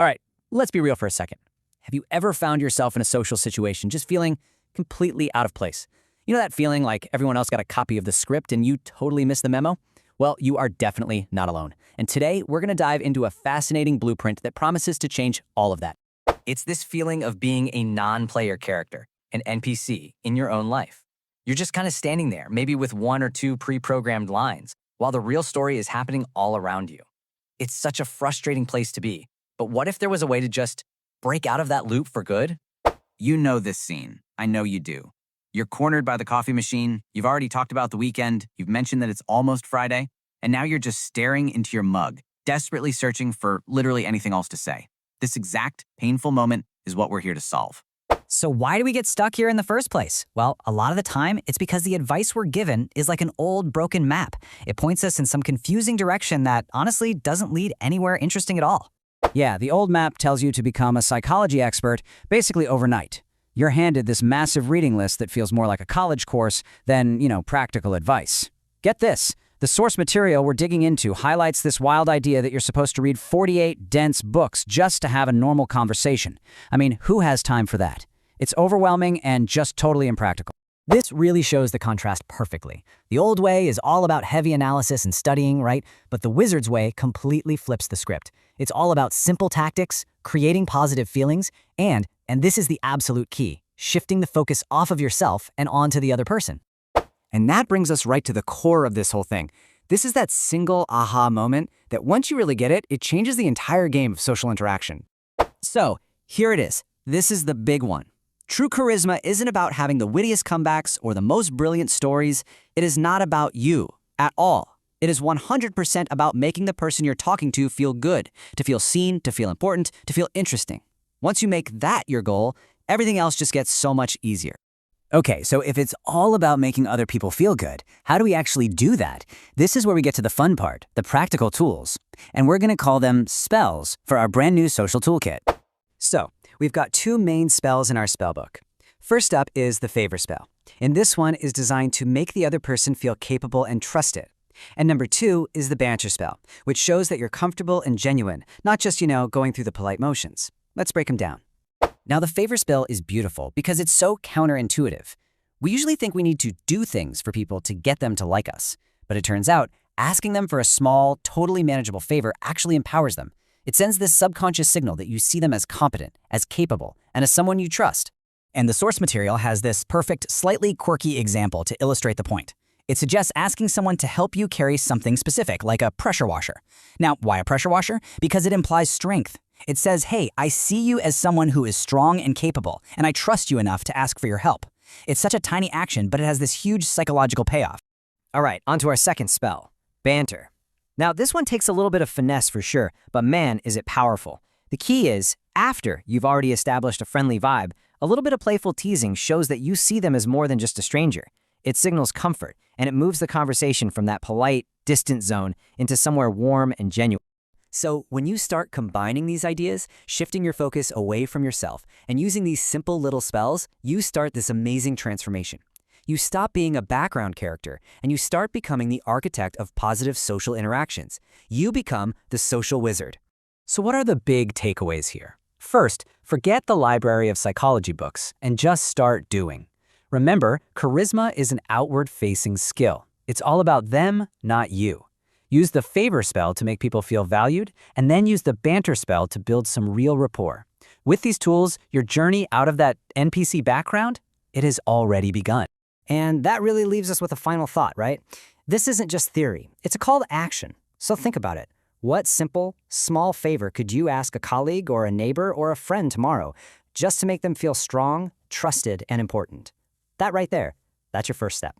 All right, let's be real for a second. Have you ever found yourself in a social situation just feeling completely out of place? You know that feeling like everyone else got a copy of the script and you totally missed the memo? Well, you are definitely not alone. And today, we're going to dive into a fascinating blueprint that promises to change all of that. It's this feeling of being a non-player character, an NPC, in your own life. You're just kind of standing there, maybe with one or two pre-programmed lines, while the real story is happening all around you. It's such a frustrating place to be. But what if there was a way to just break out of that loop for good? You know this scene. I know you do. You're cornered by the coffee machine. You've already talked about the weekend. You've mentioned that it's almost Friday. And now you're just staring into your mug, desperately searching for literally anything else to say. This exact painful moment is what we're here to solve. So why do we get stuck here in the first place? Well, a lot of the time, it's because the advice we're given is like an old broken map. It points us in some confusing direction that honestly doesn't lead anywhere interesting at all. Yeah, the old map tells you to become a psychology expert basically overnight. You're handed this massive reading list that feels more like a college course than, practical advice. Get this. The source material we're digging into highlights this wild idea that you're supposed to read 48 dense books just to have a normal conversation. I mean, who has time for that? It's overwhelming and just totally impractical. This really shows the contrast perfectly. The old way is all about heavy analysis and studying, right? But the wizard's way completely flips the script. It's all about simple tactics, creating positive feelings, and this is the absolute key, shifting the focus off of yourself and onto the other person. And that brings us right to the core of this whole thing. This is that single aha moment that once you really get it, it changes the entire game of social interaction. So, here it is. This is the big one. True charisma isn't about having the wittiest comebacks or the most brilliant stories. It is not about you at all. It is 100% about making the person you're talking to feel good, to feel seen, to feel important, to feel interesting. Once you make that your goal, everything else just gets so much easier. Okay, so if it's all about making other people feel good, how do we actually do that? This is where we get to the fun part, the practical tools. And we're going to call them spells for our brand new social toolkit. So, we've got two main spells in our spellbook. First up is the favor spell. And this one is designed to make the other person feel capable and trusted. And number two is the banter spell, which shows that you're comfortable and genuine, not just, going through the polite motions. Let's break them down. Now, the favor spell is beautiful because it's so counterintuitive. We usually think we need to do things for people to get them to like us. But it turns out, asking them for a small, totally manageable favor actually empowers them. It sends this subconscious signal that you see them as competent, as capable, and as someone you trust. And the source material has this perfect, slightly quirky example to illustrate the point. It suggests asking someone to help you carry something specific, like a pressure washer. Now, why a pressure washer? Because it implies strength. It says, hey, I see you as someone who is strong and capable, and I trust you enough to ask for your help. It's such a tiny action, but it has this huge psychological payoff. All right, on to our second spell, banter. Now, this one takes a little bit of finesse for sure, but man, is it powerful. The key is, after you've already established a friendly vibe, a little bit of playful teasing shows that you see them as more than just a stranger. It signals comfort, and it moves the conversation from that polite, distant zone into somewhere warm and genuine. So when you start combining these ideas, shifting your focus away from yourself, and using these simple little spells, you start this amazing transformation. You stop being a background character, and you start becoming the architect of positive social interactions. You become the social wizard. So what are the big takeaways here? First, forget the library of psychology books and just start doing. Remember, charisma is an outward-facing skill. It's all about them, not you. Use the favor spell to make people feel valued, and then use the banter spell to build some real rapport. With these tools, your journey out of that NPC background, it has already begun. And that really leaves us with a final thought, right? This isn't just theory. It's a call to action. So think about it. What simple, small favor could you ask a colleague or a neighbor or a friend tomorrow just to make them feel strong, trusted, and important? That right there, that's your first step.